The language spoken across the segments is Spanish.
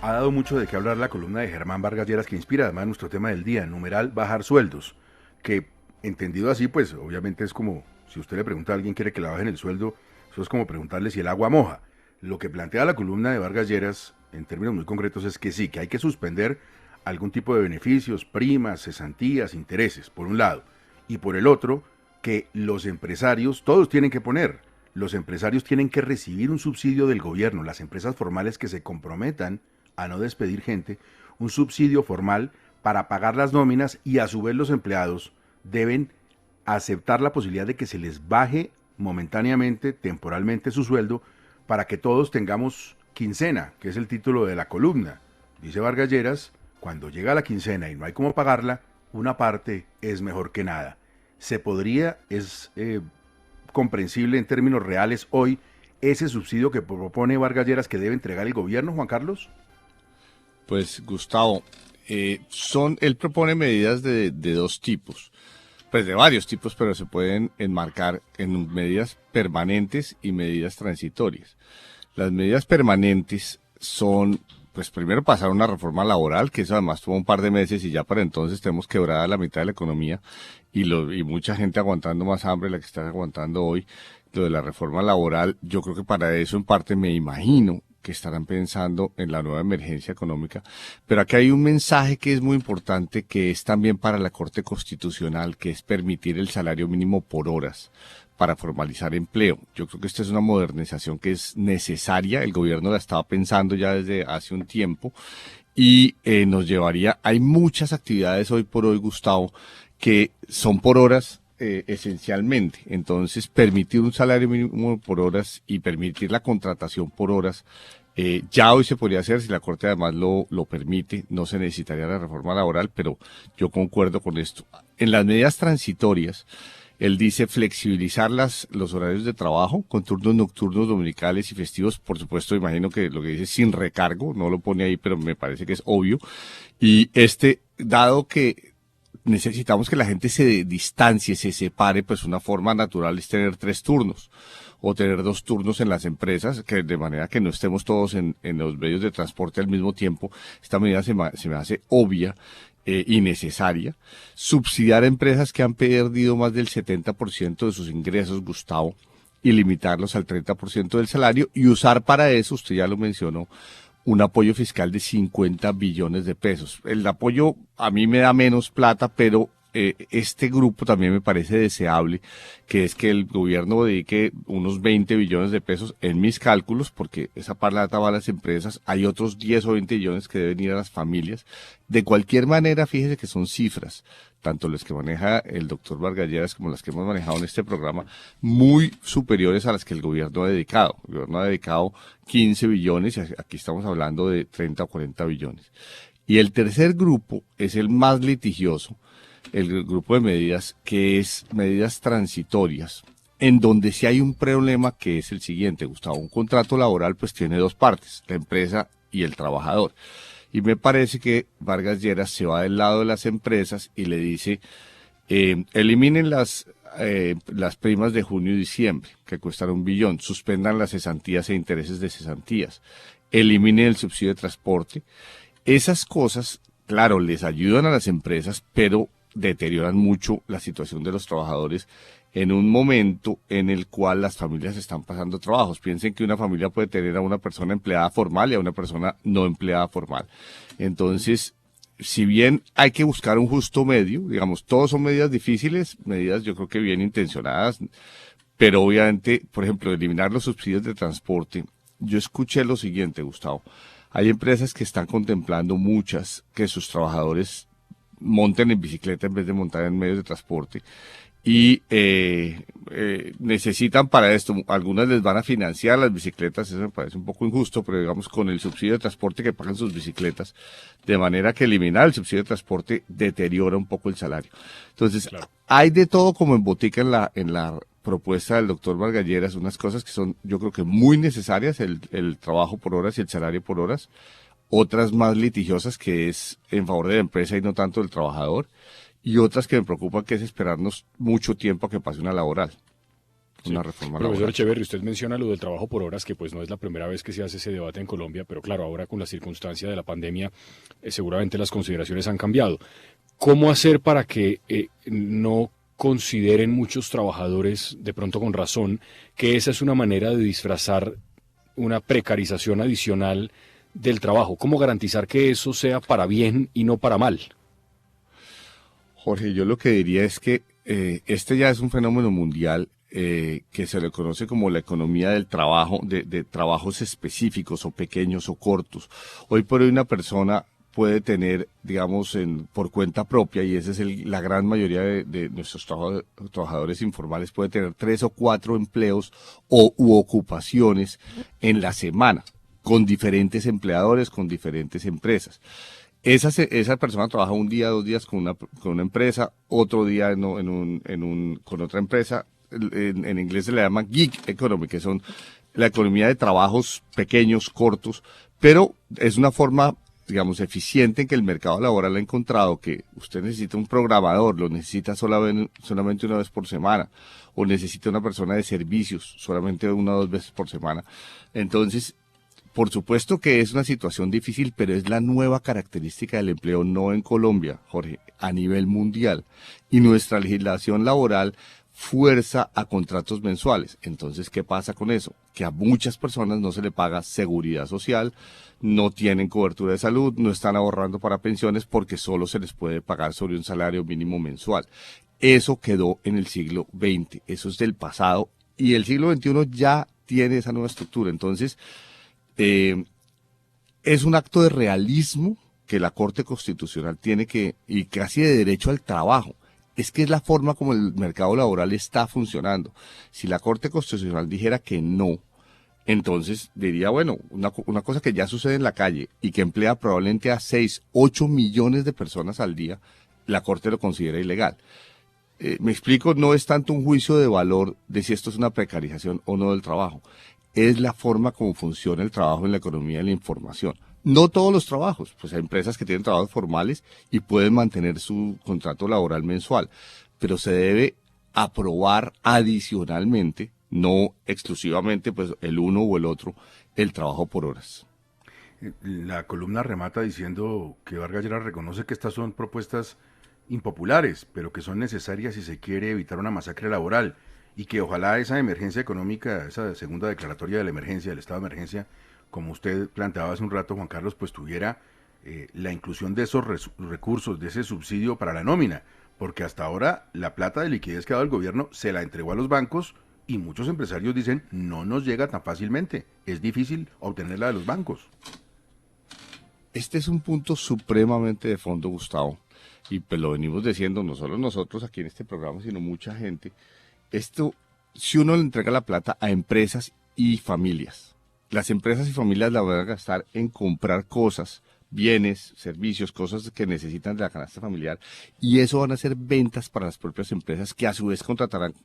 Ha dado mucho de qué hablar la columna de Germán Vargas Lleras que inspira además nuestro tema del día, numeral bajar sueldos, que entendido así, pues obviamente es como si usted le pregunta a alguien quiere que le bajen el sueldo, eso es como preguntarle si el agua moja. Lo que plantea la columna de Vargas Lleras, en términos muy concretos, es que sí, que hay que suspender algún tipo de beneficios, primas, cesantías, intereses, por un lado, y por el otro, que los empresarios, todos tienen que poner, los empresarios tienen que recibir un subsidio del gobierno, las empresas formales que se comprometan a no despedir gente, un subsidio formal para pagar las nóminas y a su vez los empleados deben aceptar la posibilidad de que se les baje momentáneamente, temporalmente su sueldo para que todos tengamos quincena, que es el título de la columna. Dice Vargas Lleras, cuando llega la quincena y no hay cómo pagarla, una parte es mejor que nada. Se podría, es comprensible en términos reales hoy, ese subsidio que propone Vargas Lleras que debe entregar el gobierno, Juan Carlos. Pues Gustavo, él propone medidas de dos tipos, pues de varios tipos, pero se pueden enmarcar en medidas permanentes y medidas transitorias. Las medidas permanentes son, pues primero pasar una reforma laboral, que eso además toma un par de meses y ya para entonces tenemos quebrada la mitad de la economía y mucha gente aguantando más hambre de la que está aguantando hoy. Lo de la reforma laboral, yo creo que para eso en parte me imagino que estarán pensando en la nueva emergencia económica, pero aquí hay un mensaje que es muy importante, que es también para la Corte Constitucional, que es permitir el salario mínimo por horas para formalizar empleo. Yo creo que esta es una modernización que es necesaria, el gobierno la estaba pensando ya desde hace un tiempo y nos llevaría, hay muchas actividades hoy por hoy, Gustavo, que son por horas, esencialmente. Entonces, permitir un salario mínimo por horas y permitir la contratación por horas, ya hoy se podría hacer si la Corte además lo permite, no se necesitaría la reforma laboral, pero yo concuerdo con esto. En las medidas transitorias, él dice flexibilizar los horarios de trabajo con turnos nocturnos, dominicales y festivos. Por supuesto, imagino que lo que dice sin recargo, no lo pone ahí, pero me parece que es obvio. Y dado que necesitamos que la gente se distancie, se separe, pues una forma natural es tener 3 turnos o tener 2 turnos en las empresas, que de manera que no estemos todos en los medios de transporte al mismo tiempo. Esta medida se me hace obvia y necesaria. Subsidiar a empresas que han perdido más del 70% de sus ingresos, Gustavo, y limitarlos al 30% del salario, y usar para eso, usted ya lo mencionó, un apoyo fiscal de 50 billones de pesos. El apoyo a mí me da menos plata, pero este grupo también me parece deseable, que es que el gobierno dedique unos 20 billones de pesos en mis cálculos, porque esa plata va a las empresas, hay otros 10 o 20 billones que deben ir a las familias. De cualquier manera, fíjese que son cifras, tanto las que maneja el doctor Vargas Lleras como las que hemos manejado en este programa, muy superiores a las que el gobierno ha dedicado. El gobierno ha dedicado 15 billones y aquí estamos hablando de 30 o 40 billones. Y el tercer grupo es el más litigioso, el grupo de medidas, que es medidas transitorias, en donde sí hay un problema, que es el siguiente, Gustavo. Un contrato laboral pues tiene 2 partes, la empresa y el trabajador. Y me parece que Vargas Lleras se va del lado de las empresas y le dice, eliminen las primas de junio y diciembre, que cuestan 1 billón, suspendan las cesantías e intereses de cesantías, eliminen el subsidio de transporte. Esas cosas, claro, les ayudan a las empresas, pero deterioran mucho la situación de los trabajadores en un momento en el cual las familias están pasando trabajos. Piensen que una familia puede tener a una persona empleada formal y a una persona no empleada formal. Entonces, si bien hay que buscar un justo medio, digamos, todos son medidas difíciles, medidas yo creo que bien intencionadas, pero obviamente, por ejemplo, eliminar los subsidios de transporte. Yo escuché lo siguiente, Gustavo. Hay empresas que están contemplando, muchas, que sus trabajadores monten en bicicleta en vez de montar en medios de transporte. Y necesitan para esto, algunas les van a financiar las bicicletas, eso me parece un poco injusto, pero digamos con el subsidio de transporte que pagan sus bicicletas, de manera que eliminar el subsidio de transporte deteriora un poco el salario. Entonces, claro, hay de todo como en botica en la propuesta del doctor Vargas Lleras, unas cosas que son yo creo que muy necesarias, el trabajo por horas y el salario por horas, otras más litigiosas, que es en favor de la empresa y no tanto del trabajador, y otras que me preocupan, que es esperarnos mucho tiempo a que pase una laboral. una reforma Profesor laboral. Echeverry, usted menciona lo del trabajo por horas, que pues no es la primera vez que se hace ese debate en Colombia, pero claro, ahora con la circunstancia de la pandemia, seguramente las consideraciones han cambiado. ¿Cómo hacer para que no consideren muchos trabajadores, de pronto con razón, que esa es una manera de disfrazar una precarización adicional del trabajo? ¿Cómo garantizar que eso sea para bien y no para mal? Jorge, yo lo que diría es que este ya es un fenómeno mundial que se le conoce como la economía del trabajo, de trabajos específicos o pequeños o cortos. Hoy por hoy una persona puede tener, digamos, por cuenta propia, y esa es la gran mayoría de nuestros trabajadores informales, puede tener 3 o 4 empleos u ocupaciones en la semana, con diferentes empleadores, con diferentes empresas. Esa persona trabaja un día, 2 días con una empresa, otro día con otra empresa. En inglés se le llama gig economy, que son la economía de trabajos pequeños, cortos, pero es una forma, digamos, eficiente en que el mercado laboral ha encontrado que usted necesita un programador, lo necesita solamente una vez por semana, o necesita una persona de servicios solamente 1 o 2 veces por semana. Entonces, por supuesto que es una situación difícil, pero es la nueva característica del empleo, no en Colombia, Jorge, a nivel mundial. Y nuestra legislación laboral fuerza a contratos mensuales. Entonces, ¿qué pasa con eso? Que a muchas personas no se le paga seguridad social, no tienen cobertura de salud, no están ahorrando para pensiones porque solo se les puede pagar sobre un salario mínimo mensual. Eso quedó en el siglo XX, eso es del pasado, y el siglo XXI ya tiene esa nueva estructura. Entonces, es un acto de realismo que la Corte Constitucional tiene y casi de derecho al trabajo. Es que es la forma como el mercado laboral está funcionando. Si la Corte Constitucional dijera que no, entonces diría, bueno, una cosa que ya sucede en la calle y que emplea probablemente a 6, 8 millones de personas al día, la Corte lo considera ilegal. Me explico, no es tanto un juicio de valor de si esto es una precarización o no del trabajo. Es la forma como funciona el trabajo en la economía de la información. No todos los trabajos, pues hay empresas que tienen trabajos formales y pueden mantener su contrato laboral mensual, pero se debe aprobar adicionalmente, no exclusivamente pues el uno o el otro, el trabajo por horas. La columna remata diciendo que Vargas Lleras reconoce que estas son propuestas impopulares, pero que son necesarias si se quiere evitar una masacre laboral, y que ojalá esa emergencia económica, esa segunda declaratoria de la emergencia, del estado de emergencia, como usted planteaba hace un rato, Juan Carlos, pues tuviera la inclusión de esos recursos, de ese subsidio para la nómina, porque hasta ahora la plata de liquidez que ha dado el gobierno se la entregó a los bancos y muchos empresarios dicen no nos llega tan fácilmente, es difícil obtenerla de los bancos. Este es un punto supremamente de fondo, Gustavo, y pues lo venimos diciendo no solo nosotros aquí en este programa, sino mucha gente. Esto, si uno le entrega la plata a empresas y familias, las empresas y familias la van a gastar en comprar cosas, bienes, servicios, cosas que necesitan de la canasta familiar, y eso van a ser ventas para las propias empresas que a su vez contratarán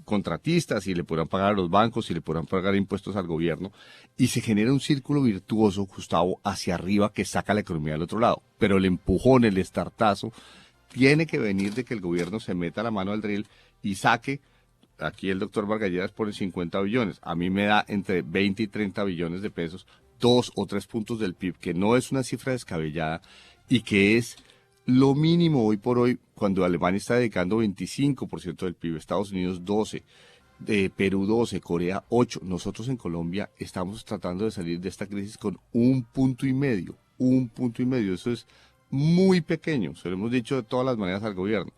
contratistas y le podrán pagar a los bancos y le podrán pagar impuestos al gobierno, y se genera un círculo virtuoso, Gustavo, hacia arriba que saca la economía del otro lado. Pero el empujón, el estartazo, tiene que venir de que el gobierno se meta la mano al drill y saque. Aquí el doctor Vargas Lleras pone 50 billones, a mí me da entre 20 y 30 billones de pesos, 2 o 3 puntos del PIB, que no es una cifra descabellada y que es lo mínimo hoy por hoy, cuando Alemania está dedicando 25% del PIB, Estados Unidos 12%, Perú 12%, Corea 8%. Nosotros en Colombia estamos tratando de salir de esta crisis con 1,5 puntos. Eso es muy pequeño, se lo hemos dicho de todas las maneras al gobierno.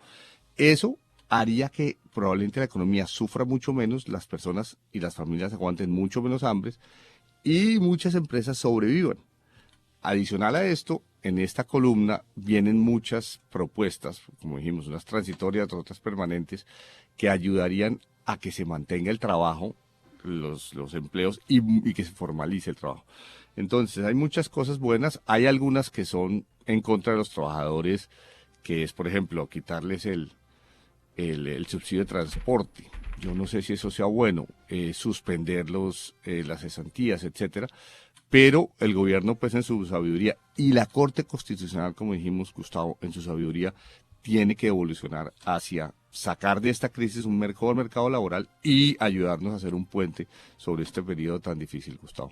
Eso haría que probablemente la economía sufra mucho menos, las personas y las familias aguanten mucho menos hambres y muchas empresas sobrevivan. Adicional a esto, en esta columna vienen muchas propuestas, como dijimos, unas transitorias, otras permanentes, que ayudarían a que se mantenga el trabajo, los empleos y que se formalice el trabajo. Entonces, hay muchas cosas buenas, hay algunas que son en contra de los trabajadores, que es, por ejemplo, quitarles el subsidio de transporte. Yo no sé si eso sea bueno, suspender las cesantías, etcétera, pero el gobierno, pues en su sabiduría, y la Corte Constitucional, como dijimos, Gustavo, en su sabiduría, tiene que evolucionar hacia sacar de esta crisis un mejor mercado laboral y ayudarnos a hacer un puente sobre este periodo tan difícil, Gustavo.